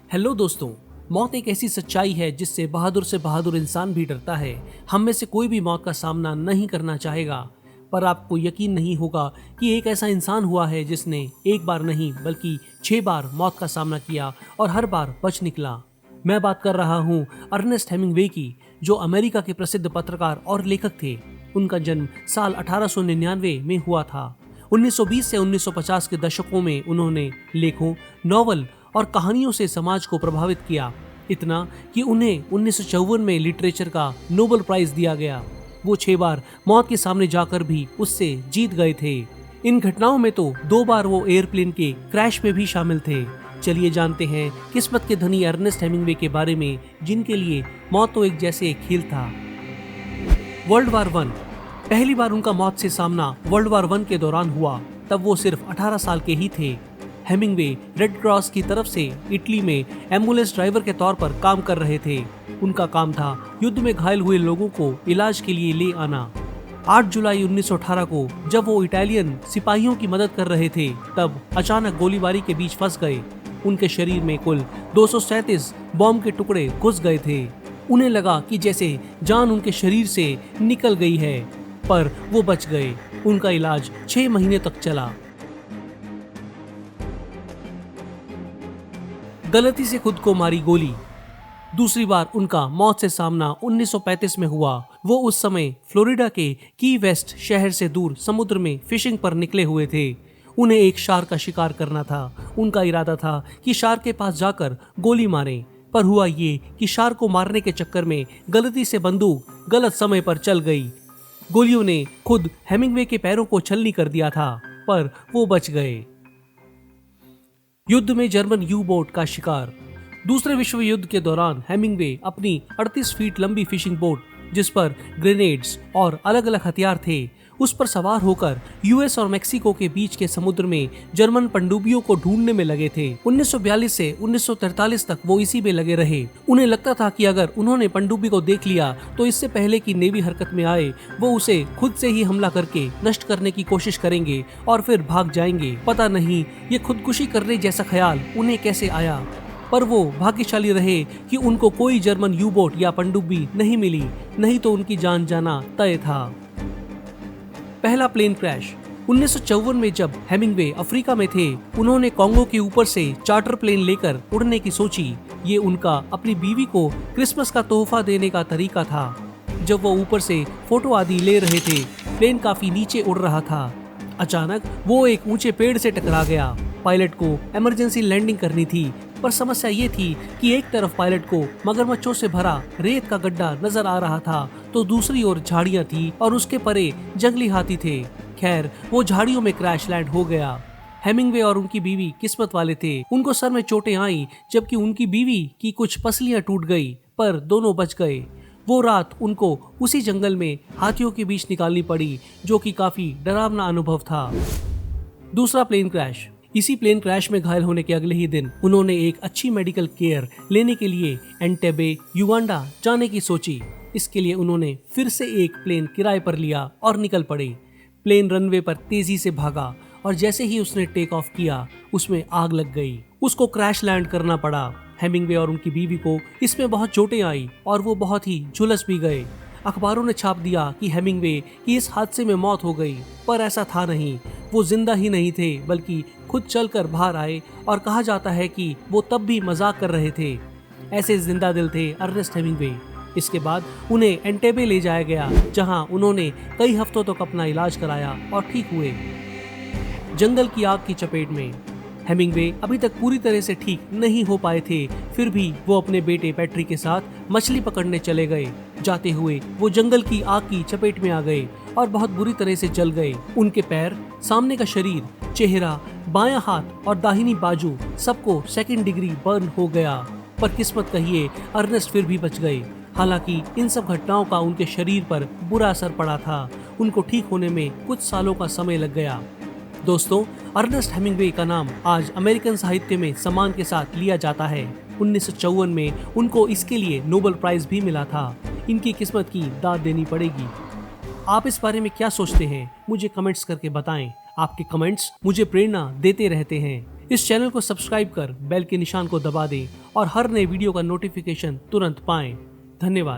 Hello दोस्तों। मौत एक ऐसी सच्चाई है जिससे बहादुर इंसान भी डरता है। हम में से कोई भी मौत का सामना नहीं करना चाहेगा, पर आपको यकीन नहीं होगा कि एक ऐसा इंसान हुआ है जिसने एक बार नहीं बल्कि 6 बार मौत का सामना किया और हर बार बच निकला। मैं बात कर रहा हूँ अर्नेस्ट हेमिंग्वे की, जो अमेरिका के प्रसिद्ध पत्रकार और लेखक थे। उनका जन्म साल 1899 में हुआ था। 1920 से 1950 के दशकों में उन्होंने लेखों, नॉवल और कहानियों से समाज को प्रभावित किया, इतना कि उन्हें 1954 में लिटरेचर का नोबेल प्राइज दिया गया। वो 6 बार मौत के सामने जाकर भी उससे जीत गए थे। इन घटनाओं में तो 2 बार वो एयरप्लेन के क्रैश में भी शामिल थे। चलिए जानते हैं किस्मत के धनी अर्नेस्ट हेमिंग्वे के बारे में, जिनके लिए मौत तो एक जैसे एक खेल था। World war 1। पहली बार उनका मौत से सामना वर्ल्ड वार 1 के दौरान हुआ। तब वो सिर्फ 18 साल के ही थे। हेमिंग्वे रेड क्रॉस की तरफ से इटली में एम्बुलेंस ड्राइवर के तौर पर काम कर रहे थे। उनका काम था युद्ध में घायल हुए लोगों को इलाज के लिए ले आना। 8 जुलाई 1918 को जब वो इटालियन सिपाहियों की मदद कर रहे थे, तब अचानक गोलीबारी के बीच फंस गए। उनके शरीर में कुल 237 बॉम्ब के टुकड़े घुस गए थे। उन्हें लगा कि जैसे जान उनके शरीर से निकल गई है, पर वो बच गए। उनका इलाज 6 महीने तक चला। गलती से खुद को मारी गोली। दूसरी बार उनका मौत से सामना 1935 में हुआ। वो उस समय फ्लोरिडा के की वेस्ट शहर से दूर समुद्र में फिशिंग पर निकले हुए थे। उन्हें एक शार्क का शिकार करना था। उनका इरादा था कि शार्क के पास जाकर गोली मारें, पर हुआ ये कि शार्क को मारने के चक्कर में गलती से बंदूक गलत समय पर चल गई। गोलियों ने खुद हेमिंग्वे के पैरों को छलनी कर दिया था, पर वो बच गए। युद्ध में जर्मन यू बोट का शिकार। दूसरे विश्व युद्ध के दौरान हेमिंग्वे अपनी 38 फीट लंबी फिशिंग बोट, जिस पर ग्रेनेड्स और अलग अलग हथियार थे, उस पर सवार होकर यूएस और मेक्सिको के बीच के समुद्र में जर्मन पनडुब्बियों को ढूंढने में लगे थे। 1942 से 1943 तक वो इसी में लगे रहे। उन्हें लगता था कि अगर उन्होंने पनडुब्बी को देख लिया तो इससे पहले कि नेवी हरकत में आए, वो उसे खुद से ही हमला करके नष्ट करने की कोशिश करेंगे और फिर भाग जाएंगे। पता नहीं ये खुदकुशी करने जैसा ख्याल उन्हें कैसे आया, पर वो भाग्यशाली रहे कि उनको कोई जर्मन यू बोट या पनडुब्बी नहीं मिली, नहीं तो उनकी जान जाना तय था। पहला प्लेन क्रैश। 1954 में जब हेमिंग्वे अफ्रीका में थे, उन्होंने कॉन्गो के ऊपर से चार्टर प्लेन लेकर उड़ने की सोची। ये उनका अपनी बीवी को क्रिसमस का तोहफा देने का तरीका था। जब वो ऊपर से फोटो आदि ले रहे थे, प्लेन काफी नीचे उड़ रहा था। अचानक वो एक ऊंचे पेड़ से टकरा गया। पायलट को इमरजेंसी लैंडिंग करनी थी, पर समस्या ये थी कि एक तरफ पायलट को मगरमच्छों से भरा रेत का गड्ढा नजर आ रहा था, तो दूसरी ओर झाड़ियां थी और उसके परे जंगली हाथी थे। खैर, वो झाड़ियों में क्रैश लैंड हो गया। हेमिंग्वे और उनकी बीवी किस्मत वाले थे। उनको सर में चोटें आई, जबकि उनकी बीवी की कुछ पसलियां टूट गई, पर दोनों बच गए। वो रात उनको उसी जंगल में हाथियों के बीच निकालनी पड़ी, जो कि काफी डरावना अनुभव था। दूसरा प्लेन क्रैश। इसी प्लेन क्रैश में घायल होने के अगले ही दिन उन्होंने एक अच्छी मेडिकल केयर लेने के लिए एंटेबे, युगांडा जाने की सोची। इसके लिए उन्होंने फिर से एक प्लेन किराए पर लिया और निकल पड़े। प्लेन रनवे पर तेजी से भागा और जैसे ही उसने टेक ऑफ किया, उसमें आग लग गई। उसको क्रैश लैंड करना पड़ा। हेमिंग्वे और उनकी बीवी को इसमें बहुत चोटें आई और वो बहुत ही झुलस भी गए। अखबारों ने छाप दिया कि हेमिंग्वे की इस हादसे में मौत हो गई, पर ऐसा था नहीं। वो जिंदा ही नहीं थे, बल्कि खुद चलकर बाहर आए और कहा जाता है कि वो तब भी मजाक कर रहे थे। ऐसे जिंदा दिल थे अर्नेस्ट हेमिंग्वे। इसके बाद उन्हें एंटेबे ले जाया गया, जहां उन्होंने कई हफ्तों तक अपना इलाज कराया और ठीक हुए। जंगल की आग की चपेट में। हेमिंग्वे अभी तक पूरी तरह से ठीक नहीं हो पाए थे, फिर भी वो अपने बेटे पैट्रिक के साथ मछली पकड़ने चले गए। जाते हुए वो जंगल की आग की चपेट में आ गए और बहुत बुरी तरह से जल गए। उनके पैर, सामने का शरीर, चेहरा, बायां हाथ और दाहिनी बाजू सबको 2nd डिग्री बर्न हो गया। पर किस्मत कहिए, अर्नेस्ट फिर भी बच गए। हालांकि इन सब घटनाओं का उनके शरीर पर बुरा असर पड़ा था। उनको ठीक होने में कुछ सालों का समय लग गया। दोस्तों, अर्नेस्ट हेमिंग्वे का नाम आज अमेरिकन साहित्य में सम्मान के साथ लिया जाता है। 1954 में उनको इसके लिए नोबेल प्राइज भी मिला था। इनकी किस्मत की दाद देनी पड़ेगी। आप इस बारे में क्या सोचते हैं? मुझे कमेंट्स करके बताएं। आपके कमेंट्स मुझे प्रेरणा देते रहते हैं। इस चैनल को सब्सक्राइब कर बेल के निशान को दबा दें और हर नए वीडियो का नोटिफिकेशन तुरंत पाएं। धन्यवाद।